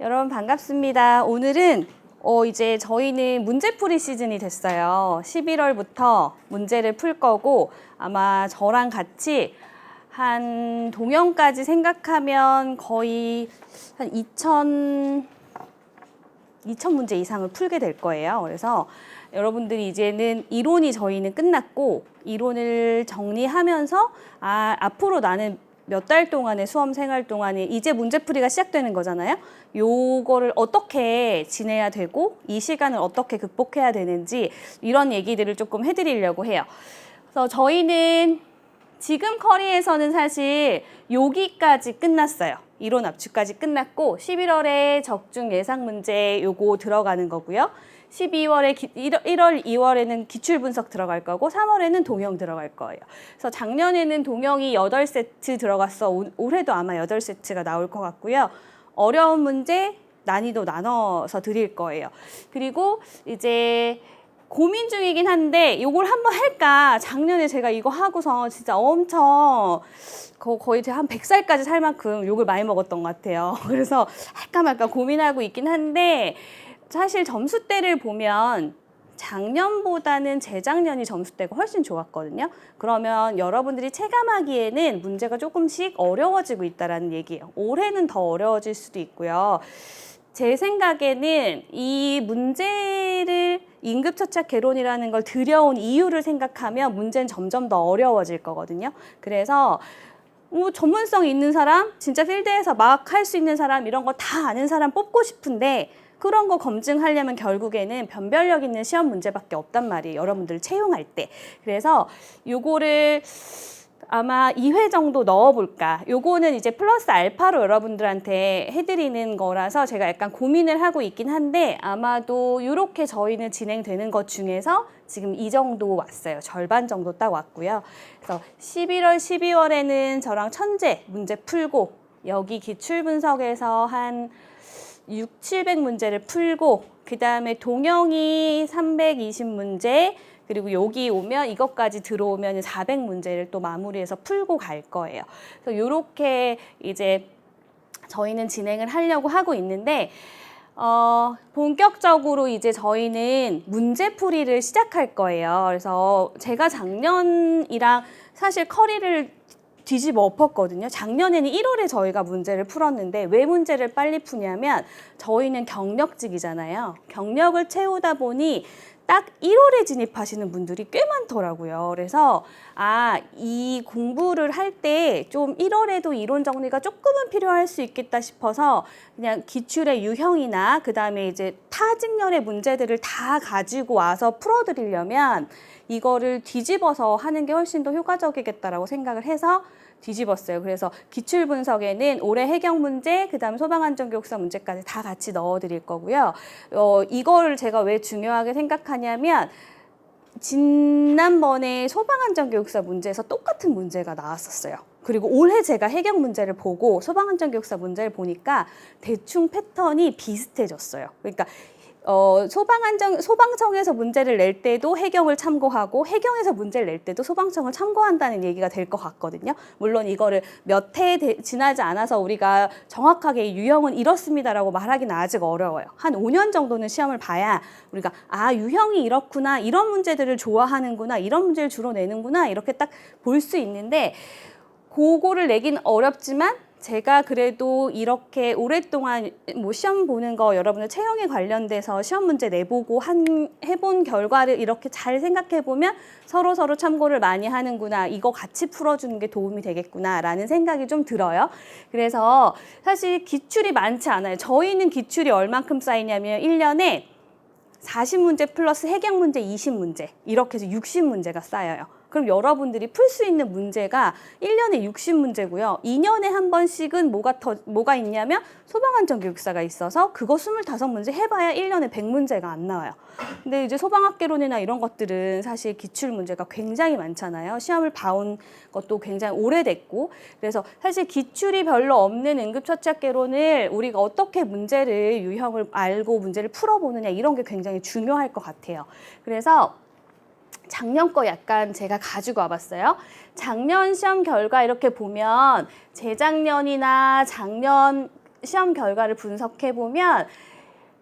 여러분 반갑습니다. 오늘은 이제 저희는 문제풀이 시즌이 됐어요. 11월부터 문제를 풀 거고 아마 저랑 같이 한 동영까지 생각하면 거의 한 2000 문제 이상을 풀게 될 거예요. 그래서 여러분들이 이제는 이론이 저희는 끝났고 이론을 정리하면서 앞으로 나는 몇 달 동안의 수험 생활 동안에 이제 문제풀이가 시작되는 거잖아요. 요거를 어떻게 지내야 되고 이 시간을 어떻게 극복해야 되는지 이런 얘기들을 조금 해드리려고 해요. 그래서 저희는 지금 커리에서는 사실 여기까지 끝났어요. 이론 압축까지 끝났고 11월에 적중 예상 문제 요거 들어가는 거고요. 12월에 1월, 2월에는 기출 분석 들어갈 거고 3월에는 동영 들어갈 거예요. 그래서 작년에는 동영이 8세트 들어갔어. 올해도 아마 8세트가 나올 것 같고요. 어려운 문제 난이도 나눠서 드릴 거예요. 그리고 이제 고민 중이긴 한데 이걸 한번 할까. 작년에 제가 이거 하고서 진짜 엄청 거의 제가 한 100살까지 살 만큼 욕을 많이 먹었던 것 같아요. 그래서 할까 말까 고민하고 있긴 한데 사실 점수대를 보면 작년보다는 재작년이 점수대가 훨씬 좋았거든요. 그러면 여러분들이 체감하기에는 문제가 조금씩 어려워지고 있다는 얘기예요. 올해는 더 어려워질 수도 있고요. 제 생각에는 이 문제를 임급처착 개론이라는 걸 들여온 이유를 생각하면 문제는 점점 더 어려워질 거거든요. 그래서 전문성 있는 사람, 진짜 필드에서 막 할 수 있는 사람 이런 거 다 아는 사람 뽑고 싶은데 그런 거 검증하려면 결국에는 변별력 있는 시험 문제밖에 없단 말이에요. 여러분들 채용할 때. 그래서 요거를 아마 2회 정도 넣어볼까. 요거는 이제 플러스 알파로 여러분들한테 해드리는 거라서 제가 약간 고민을 하고 있긴 한데 아마도 이렇게 저희는 진행되는 것 중에서 지금 이 정도 왔어요. 절반 정도 딱 왔고요. 그래서 11월, 12월에는 저랑 천재 문제 풀고 여기 기출 분석에서 한 700문제를 풀고 그 다음에 동영이 320문제 그리고 여기 오면 이것까지 들어오면 400문제를 또 마무리해서 풀고 갈 거예요. 그래서 이렇게 이제 저희는 진행을 하려고 하고 있는데 본격적으로 이제 저희는 문제풀이를 시작할 거예요. 그래서 제가 작년이랑 사실 커리를 뒤집어 엎었거든요. 작년에는 1월에 저희가 문제를 풀었는데 왜 문제를 빨리 푸냐면 저희는 경력직이잖아요. 경력을 채우다 보니 딱 1월에 진입하시는 분들이 꽤 많더라고요. 그래서 이 공부를 할 때 좀 1월에도 이론 정리가 조금은 필요할 수 있겠다 싶어서 그냥 기출의 유형이나 그다음에 이제 타직렬의 문제들을 다 가지고 와서 풀어드리려면 이거를 뒤집어서 하는 게 훨씬 더 효과적이겠다라고 생각을 해서 뒤집었어요. 그래서 기출 분석에는 올해 해경 문제, 그다음 소방안전교육사 문제까지 다 같이 넣어드릴 거고요. 이거를 제가 왜 중요하게 생각하냐면 지난번에 소방안전교육사 문제에서 똑같은 문제가 나왔었어요. 그리고 올해 제가 해경 문제를 보고 소방안전교육사 문제를 보니까 대충 패턴이 비슷해졌어요. 그러니까 소방청에서 문제를 낼 때도 해경을 참고하고 해경에서 문제를 낼 때도 소방청을 참고한다는 얘기가 될 것 같거든요. 물론 이거를 몇 해 지나지 않아서 우리가 정확하게 유형은 이렇습니다라고 말하기는 아직 어려워요. 한 5년 정도는 시험을 봐야 우리가 유형이 이렇구나, 이런 문제들을 좋아하는구나, 이런 문제를 주로 내는구나 이렇게 딱 볼 수 있는데 그거를 내긴 어렵지만 제가 그래도 이렇게 오랫동안 시험 보는 거 여러분들 채용에 관련돼서 시험 문제 내보고 해본 결과를 이렇게 잘 생각해보면 서로 참고를 많이 하는구나, 이거 같이 풀어주는 게 도움이 되겠구나라는 생각이 좀 들어요. 그래서 사실 기출이 많지 않아요. 저희는 기출이 얼만큼 쌓이냐면 1년에 40문제 플러스 해경 문제 20문제 이렇게 해서 60문제가 쌓여요. 그럼 여러분들이 풀 수 있는 문제가 1년에 60문제고요. 2년에 한 번씩은 뭐가 있냐면 소방안전교육사가 있어서 그거 25문제 해봐야 1년에 100문제가 안 나와요. 근데 이제 소방학개론이나 이런 것들은 사실 기출 문제가 굉장히 많잖아요. 시험을 봐온 것도 굉장히 오래됐고. 그래서 사실 기출이 별로 없는 응급처치학개론을 우리가 어떻게 문제를 유형을 알고 문제를 풀어보느냐 이런 게 굉장히 중요할 것 같아요. 그래서 작년 거 약간 제가 가지고 와봤어요. 작년 시험 결과 이렇게 보면 재작년이나 작년 시험 결과를 분석해 보면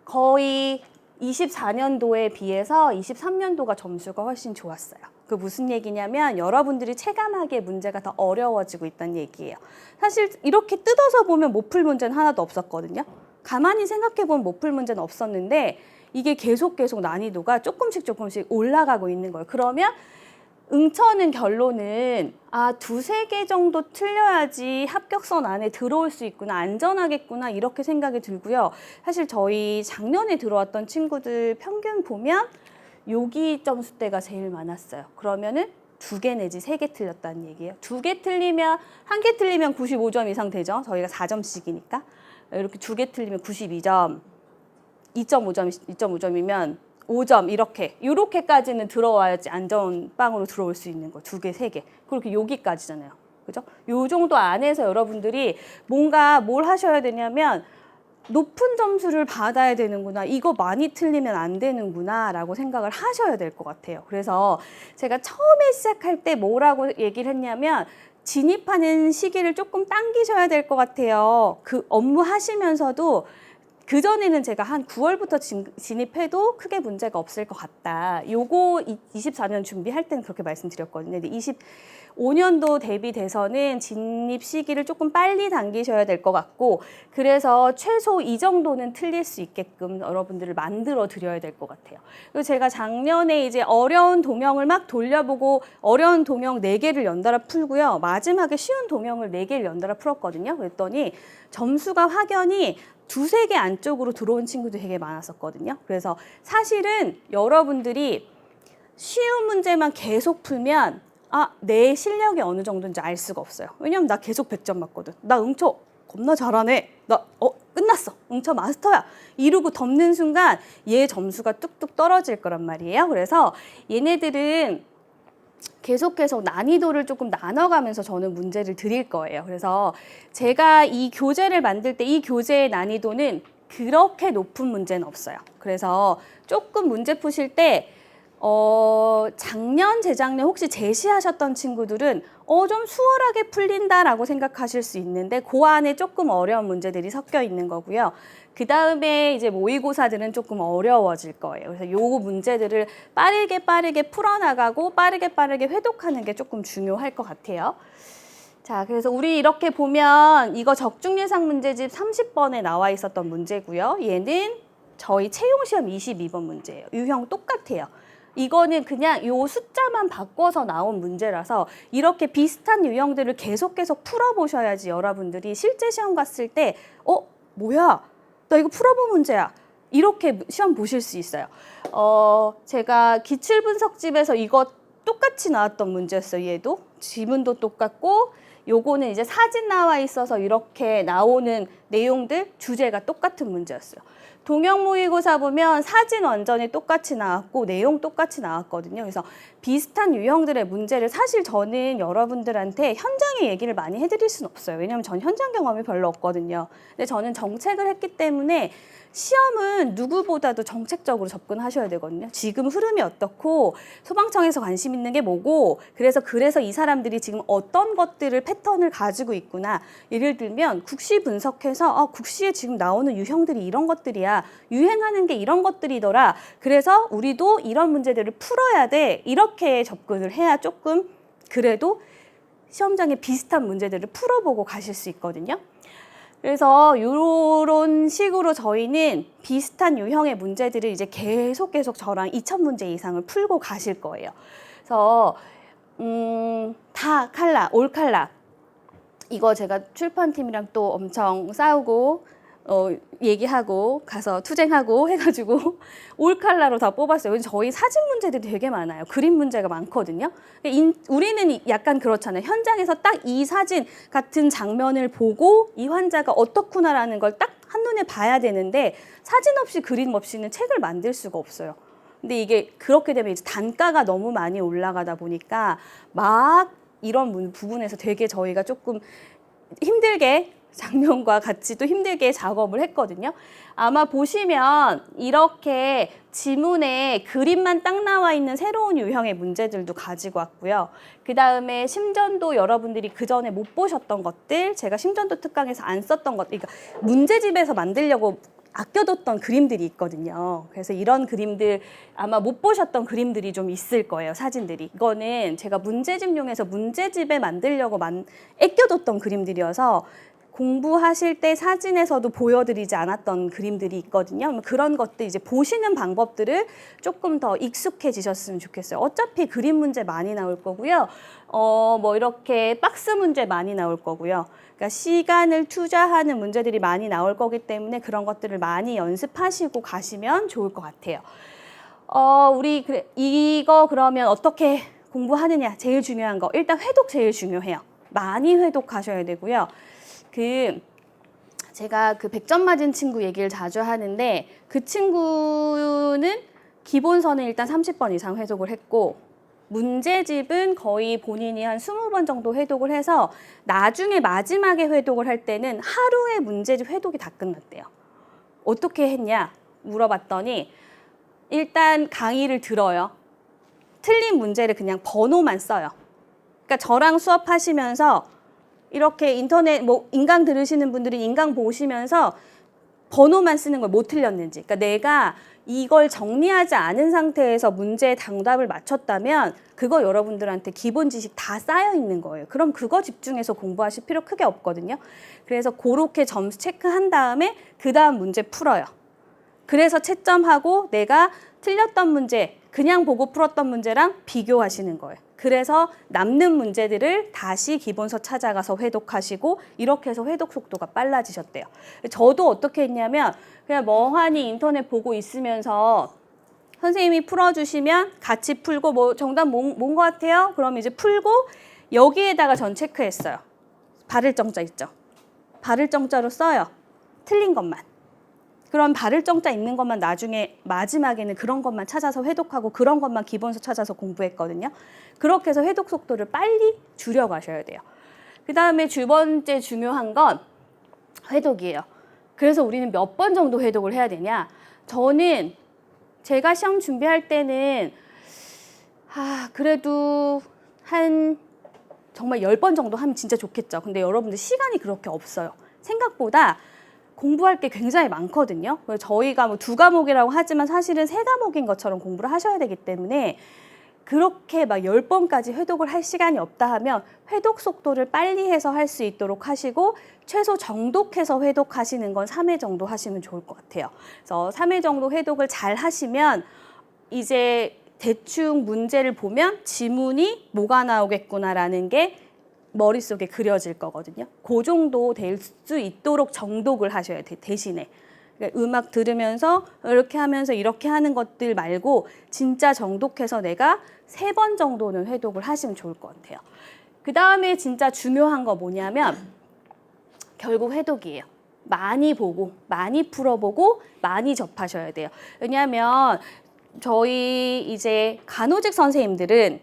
거의 24년도에 비해서 23년도가 점수가 훨씬 좋았어요. 그 무슨 얘기냐면 여러분들이 체감하기에 문제가 더 어려워지고 있다는 얘기예요. 사실 이렇게 뜯어서 보면 못 풀 문제는 하나도 없었거든요. 가만히 생각해 보면 못 풀 문제는 없었는데 이게 계속 난이도가 조금씩 올라가고 있는 거예요. 그러면 응처는 결론은 두세 개 정도 틀려야지 합격선 안에 들어올 수 있구나, 안전하겠구나 이렇게 생각이 들고요. 사실 저희 작년에 들어왔던 친구들 평균 보면 여기 점수대가 제일 많았어요. 그러면은 2개 내지 3개 틀렸다는 얘기예요. 2개 틀리면, 1개 틀리면 95점 이상 되죠. 저희가 4점씩이니까. 이렇게 2개 틀리면 92점, 2.5점이면 5점 이렇게까지는 들어와야지 안전빵으로 들어올 수 있는 거. 2개, 3개. 그렇게 여기까지잖아요. 그죠? 요 정도 안에서 여러분들이 뭔가 뭘 하셔야 되냐면 높은 점수를 받아야 되는구나. 이거 많이 틀리면 안 되는구나 라고 생각을 하셔야 될 것 같아요. 그래서 제가 처음에 시작할 때 뭐라고 얘기를 했냐면 진입하는 시기를 조금 당기셔야 될 것 같아요. 그 업무 하시면서도 그전에는 제가 한 9월부터 진입해도 크게 문제가 없을 것 같다. 요거 24년 준비할 때는 그렇게 말씀드렸거든요. 근데 25년도 대비돼서는 진입 시기를 조금 빨리 당기셔야 될 것 같고, 그래서 최소 이 정도는 틀릴 수 있게끔 여러분들을 만들어 드려야 될 것 같아요. 그리고 제가 작년에 이제 어려운 동영을 막 돌려보고 어려운 동영 4개를 연달아 풀고요. 마지막에 쉬운 동영을 4개를 연달아 풀었거든요. 그랬더니 점수가 확연히 2-3개 안쪽으로 들어온 친구도 되게 많았었거든요. 그래서 사실은 여러분들이 쉬운 문제만 계속 풀면 내 실력이 어느 정도인지 알 수가 없어요. 왜냐면 나 계속 100점 맞거든. 나 응처 겁나 잘하네. 나 끝났어. 응처 마스터야. 이러고 덮는 순간 얘 점수가 뚝뚝 떨어질 거란 말이에요. 그래서 얘네들은 계속 난이도를 조금 나눠가면서 저는 문제를 드릴 거예요. 그래서 제가 이 교재를 만들 때 이 교재의 난이도는 그렇게 높은 문제는 없어요. 그래서 조금 문제 푸실 때 작년, 재작년 혹시 제시하셨던 친구들은 좀 수월하게 풀린다라고 생각하실 수 있는데 그 안에 조금 어려운 문제들이 섞여 있는 거고요. 그 다음에 이제 모의고사들은 조금 어려워질 거예요. 그래서 요 문제들을 빠르게 풀어나가고 빠르게 회독하는 게 조금 중요할 것 같아요. 자, 그래서 우리 이렇게 보면 이거 적중예상 문제집 30번에 나와 있었던 문제고요. 얘는 저희 채용시험 22번 문제예요. 유형 똑같아요. 이거는 그냥 요 숫자만 바꿔서 나온 문제라서 이렇게 비슷한 유형들을 계속 풀어보셔야지 여러분들이 실제 시험 갔을 때 뭐야? 나 이거 풀어본 문제야. 이렇게 시험 보실 수 있어요. 제가 기출분석집에서 이거 똑같이 나왔던 문제였어요. 얘도 지문도 똑같고 요거는 이제 사진 나와 있어서 이렇게 나오는 내용들 주제가 똑같은 문제였어요. 동영 모의고사 보면 사진 완전히 똑같이 나왔고 내용 똑같이 나왔거든요. 그래서 비슷한 유형들의 문제를 사실 저는 여러분들한테 현장의 얘기를 많이 해드릴 수는 없어요. 왜냐하면 전 현장 경험이 별로 없거든요. 근데 저는 정책을 했기 때문에 시험은 누구보다도 정책적으로 접근하셔야 되거든요. 지금 흐름이 어떻고 소방청에서 관심 있는 게 뭐고 그래서 이 사람들이 지금 어떤 것들을 패턴을 가지고 있구나. 예를 들면 국시 분석해서 국시에 지금 나오는 유형들이 이런 것들이야. 유행하는 게 이런 것들이더라. 그래서 우리도 이런 문제들을 풀어야 돼. 이렇게 접근을 해야 조금 그래도 시험장에 비슷한 문제들을 풀어보고 가실 수 있거든요. 그래서 이런 식으로 저희는 비슷한 유형의 문제들을 이제 계속 저랑 2000문제 이상을 풀고 가실 거예요. 그래서 다 칼라, 올 칼라. 이거 제가 출판팀이랑 또 엄청 싸우고 얘기하고 가서 투쟁하고 해가지고 올 칼라로 다 뽑았어요. 저희 사진 문제들이 되게 많아요. 그림 문제가 많거든요. 우리는 약간 그렇잖아요. 현장에서 딱 이 사진 같은 장면을 보고 이 환자가 어떻구나라는 걸 딱 한눈에 봐야 되는데 사진 없이 그림 없이는 책을 만들 수가 없어요. 근데 이게 그렇게 되면 이제 단가가 너무 많이 올라가다 보니까 막 이런 부분에서 되게 저희가 조금 힘들게 장면과 같이 또 힘들게 작업을 했거든요. 아마 보시면 이렇게 지문에 그림만 딱 나와 있는 새로운 유형의 문제들도 가지고 왔고요. 그 다음에 심전도 여러분들이 그 전에 못 보셨던 것들, 제가 심전도 특강에서 안 썼던 것들, 그러니까 문제집에서 만들려고 아껴뒀던 그림들이 있거든요. 그래서 이런 그림들 아마 못 보셨던 그림들이 좀 있을 거예요, 사진들이. 이거는 제가 문제집용해서 문제집에 만들려고 아껴뒀던 그림들이어서 공부하실 때 사진에서도 보여드리지 않았던 그림들이 있거든요. 그런 것들 이제 보시는 방법들을 조금 더 익숙해지셨으면 좋겠어요. 어차피 그림 문제 많이 나올 거고요. 뭐 이렇게 박스 문제 많이 나올 거고요. 그러니까 시간을 투자하는 문제들이 많이 나올 거기 때문에 그런 것들을 많이 연습하시고 가시면 좋을 것 같아요. 우리 이거 그러면 어떻게 공부하느냐? 제일 중요한 거. 일단 회독 제일 중요해요. 많이 회독하셔야 되고요. 제가 그 100점 맞은 친구 얘기를 자주 하는데 그 친구는 기본서는 일단 30번 이상 회독을 했고 문제집은 거의 본인이 한 20번 정도 회독을 해서 나중에 마지막에 회독을 할 때는 하루에 문제집 회독이 다 끝났대요. 어떻게 했냐 물어봤더니 일단 강의를 들어요. 틀린 문제를 그냥 번호만 써요. 그러니까 저랑 수업하시면서 이렇게 인터넷 뭐 인강 들으시는 분들은 인강 보시면서 번호만 쓰는 걸 못 틀렸는지, 그러니까 내가 이걸 정리하지 않은 상태에서 문제의 정답을 맞췄다면 그거 여러분들한테 기본 지식 다 쌓여 있는 거예요. 그럼 그거 집중해서 공부하실 필요 크게 없거든요. 그래서 그렇게 점수 체크한 다음에 그 다음 문제 풀어요. 그래서 채점하고 내가 틀렸던 문제, 그냥 보고 풀었던 문제랑 비교하시는 거예요. 그래서 남는 문제들을 다시 기본서 찾아가서 회독하시고 이렇게 해서 회독 속도가 빨라지셨대요. 저도 어떻게 했냐면 그냥 멍하니 인터넷 보고 있으면서 선생님이 풀어주시면 같이 풀고 뭐 정답 뭔 것 같아요? 그럼 이제 풀고 여기에다가 전 체크했어요. 바를 정자 있죠? 바를 정자로 써요. 틀린 것만. 그럼 바를 정자 있는 것만 나중에 마지막에는 그런 것만 찾아서 회독하고 그런 것만 기본서 찾아서 공부했거든요. 그렇게 해서 회독 속도를 빨리 줄여가셔야 돼요. 그 다음에 두 번째 중요한 건 회독이에요. 그래서 우리는 몇 번 정도 회독을 해야 되냐? 저는 제가 시험 준비할 때는 그래도 한 정말 10번 정도 하면 진짜 좋겠죠. 근데 여러분들 시간이 그렇게 없어요. 생각보다 공부할 게 굉장히 많거든요. 저희가 뭐 2과목이라고 하지만 사실은 3과목인 것처럼 공부를 하셔야 되기 때문에 그렇게 막 10번까지 회독을 할 시간이 없다 하면 회독 속도를 빨리 해서 할 수 있도록 하시고 최소 정독해서 회독하시는 건 3회 정도 하시면 좋을 것 같아요. 그래서 3회 정도 회독을 잘 하시면 이제 대충 문제를 보면 지문이 뭐가 나오겠구나라는 게 머릿속에 그려질 거거든요. 그 정도 될 수 있도록 정독을 하셔야 돼요, 대신에. 그러니까 음악 들으면서 이렇게 하면서 이렇게 하는 것들 말고 진짜 정독해서 내가 3번 정도는 회독을 하시면 좋을 것 같아요. 그 다음에 진짜 중요한 거 뭐냐면 결국 회독이에요. 많이 보고, 많이 풀어보고, 많이 접하셔야 돼요. 왜냐하면 저희 이제 간호직 선생님들은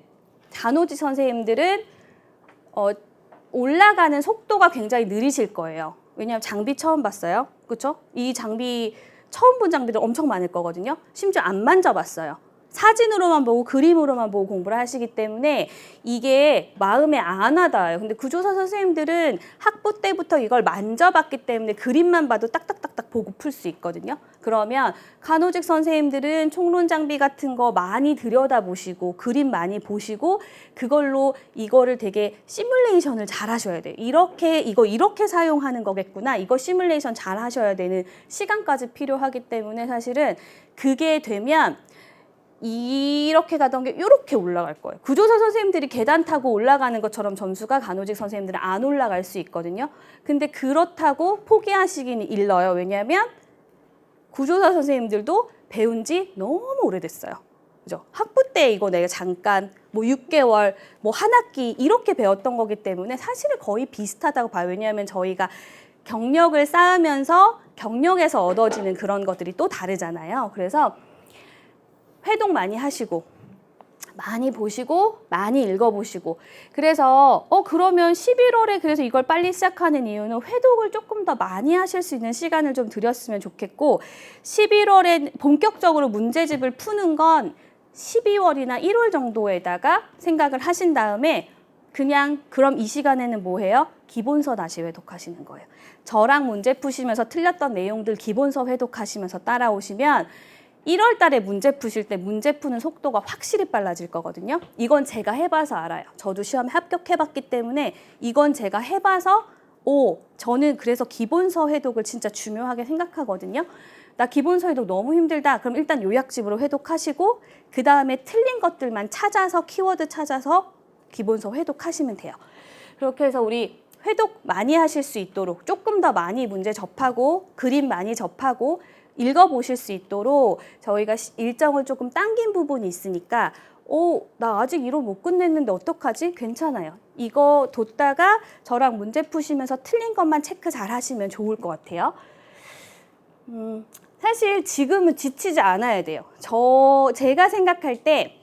올라가는 속도가 굉장히 느리실 거예요. 왜냐하면 장비 처음 봤어요. 그렇죠? 이 장비 처음 본 장비들 엄청 많을 거거든요. 심지어 안 만져봤어요. 사진으로만 보고 그림으로만 보고 공부를 하시기 때문에 이게 마음에 안 와닿아요. 근데 구조사 선생님들은 학부 때부터 이걸 만져봤기 때문에 그림만 봐도 딱딱딱딱 보고 풀 수 있거든요. 그러면 간호직 선생님들은 총론 장비 같은 거 많이 들여다보시고 그림 많이 보시고 그걸로 이거를 되게 시뮬레이션을 잘 하셔야 돼요. 이렇게 사용하는 거겠구나. 이거 시뮬레이션 잘 하셔야 되는 시간까지 필요하기 때문에 사실은 그게 되면 이렇게 가던 게 이렇게 올라갈 거예요. 구조사 선생님들이 계단 타고 올라가는 것처럼 점수가 간호직 선생님들은 안 올라갈 수 있거든요. 근데 그렇다고 포기하시기는 일러요. 왜냐하면 구조사 선생님들도 배운 지 너무 오래됐어요. 그죠? 학부 때 이거 내가 잠깐 뭐 6개월, 뭐 한 학기 이렇게 배웠던 거기 때문에 사실은 거의 비슷하다고 봐요. 왜냐하면 저희가 경력을 쌓으면서 경력에서 얻어지는 그런 것들이 또 다르잖아요. 그래서 회독 많이 하시고 많이 보시고 많이 읽어보시고 그래서 그러면 11월에 그래서 이걸 빨리 시작하는 이유는 회독을 조금 더 많이 하실 수 있는 시간을 좀 드렸으면 좋겠고 11월에 본격적으로 문제집을 푸는 건 12월이나 1월 정도에다가 생각을 하신 다음에 그냥 그럼 이 시간에는 뭐 해요? 기본서 다시 회독하시는 거예요. 저랑 문제 푸시면서 틀렸던 내용들 기본서 회독하시면서 따라오시면 1월 달에 문제 푸실 때 문제 푸는 속도가 확실히 빨라질 거거든요. 이건 제가 해봐서 알아요. 저도 시험에 합격해봤기 때문에 이건 제가 해봐서 저는 그래서 기본서 회독을 진짜 중요하게 생각하거든요. 나 기본서 회독 너무 힘들다. 그럼 일단 요약집으로 회독하시고 그 다음에 틀린 것들만 찾아서 키워드 찾아서 기본서 회독하시면 돼요. 그렇게 해서 우리 회독 많이 하실 수 있도록 조금 더 많이 문제 접하고 그림 많이 접하고 읽어보실 수 있도록 저희가 일정을 조금 당긴 부분이 있으니까 나 아직 이론 못 끝냈는데 어떡하지? 괜찮아요. 이거 뒀다가 저랑 문제 푸시면서 틀린 것만 체크 잘 하시면 좋을 것 같아요. 사실 지금은 지치지 않아야 돼요. 제가 생각할 때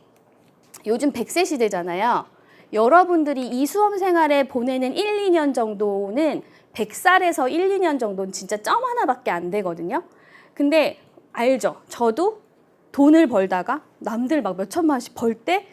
요즘 100세 시대잖아요. 여러분들이 이 수험 생활에 보내는 1, 2년 정도는 100살에서 1, 2년 정도는 진짜 점 하나밖에 안 되거든요. 근데 알죠? 저도 돈을 벌다가 남들 막 몇천만 원씩 벌 때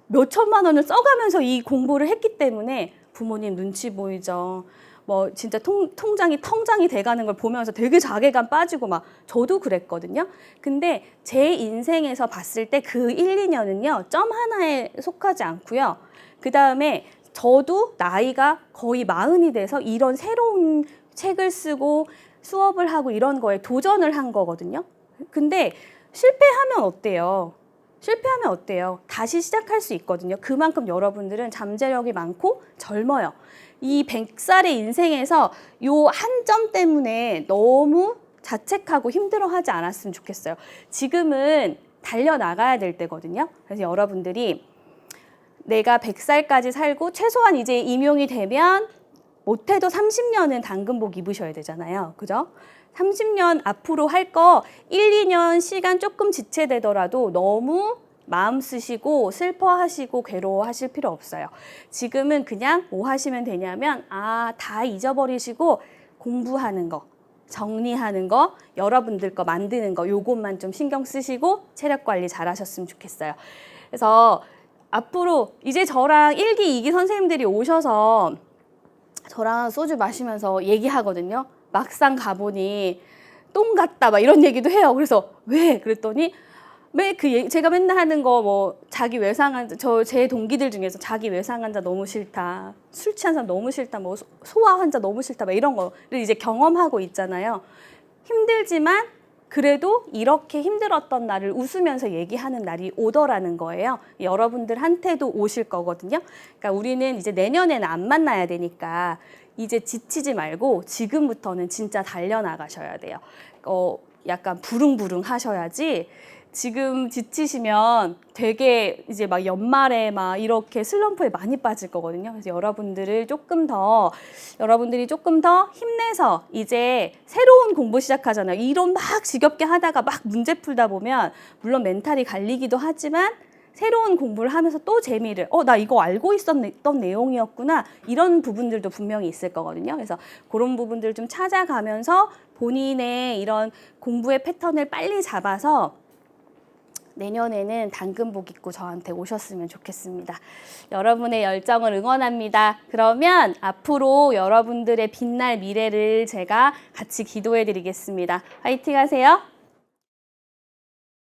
몇천만 원을 써가면서 이 공부를 했기 때문에 부모님 눈치 보이죠. 뭐 진짜 통장이 돼가는 걸 보면서 되게 자괴감 빠지고 막 저도 그랬거든요. 근데 제 인생에서 봤을 때 그 1, 2년은요. 점 하나에 속하지 않고요. 그 다음에 저도 나이가 거의 40이 돼서 이런 새로운 책을 쓰고 수업을 하고 이런 거에 도전을 한 거거든요. 근데 실패하면 어때요? 다시 시작할 수 있거든요. 그만큼 여러분들은 잠재력이 많고 젊어요. 이 100살의 인생에서 요 한 점 때문에 너무 자책하고 힘들어하지 않았으면 좋겠어요. 지금은 달려나가야 될 때거든요. 그래서 여러분들이 내가 100살까지 살고 최소한 이제 임용이 되면 못해도 30년은 당근복 입으셔야 되잖아요. 그죠? 30년 앞으로 할 거 1, 2년 시간 조금 지체되더라도 너무 마음 쓰시고 슬퍼하시고 괴로워하실 필요 없어요. 지금은 그냥 뭐 하시면 되냐면 다 잊어버리시고 공부하는 거, 정리하는 거, 여러분들 거 만드는 거 요것만 좀 신경 쓰시고 체력 관리 잘 하셨으면 좋겠어요. 그래서 앞으로 이제 저랑 1기, 2기 선생님들이 오셔서 저랑 소주 마시면서 얘기하거든요. 막상 가보니 똥 같다 막 이런 얘기도 해요. 그래서 왜? 그랬더니 제가 맨날 하는 거 뭐 자기 외상환자 제 동기들 중에서 자기 외상환자 너무 싫다. 술 취한 사람 너무 싫다. 뭐 소아 환자 너무 싫다. 막 이런 거를 이제 경험하고 있잖아요. 힘들지만 그래도 이렇게 힘들었던 날을 웃으면서 얘기하는 날이 오더라는 거예요. 여러분들한테도 오실 거거든요. 그러니까 우리는 이제 내년에는 안 만나야 되니까 이제 지치지 말고 지금부터는 진짜 달려나가셔야 돼요. 약간 부릉부릉 하셔야지 지금 지치시면 되게 이제 막 연말에 막 이렇게 슬럼프에 많이 빠질 거거든요. 그래서 여러분들이 조금 더 힘내서 이제 새로운 공부 시작하잖아요. 이론 막 지겹게 하다가 막 문제 풀다 보면 물론 멘탈이 갈리기도 하지만 새로운 공부를 하면서 또 재미를 나 이거 알고 있었던 내용이었구나 이런 부분들도 분명히 있을 거거든요. 그래서 그런 부분들 좀 찾아가면서 본인의 이런 공부의 패턴을 빨리 잡아서 내년에는 당근복 입고 저한테 오셨으면 좋겠습니다. 여러분의 열정을 응원합니다. 그러면 앞으로 여러분들의 빛날 미래를 제가 같이 기도해 드리겠습니다. 화이팅 하세요.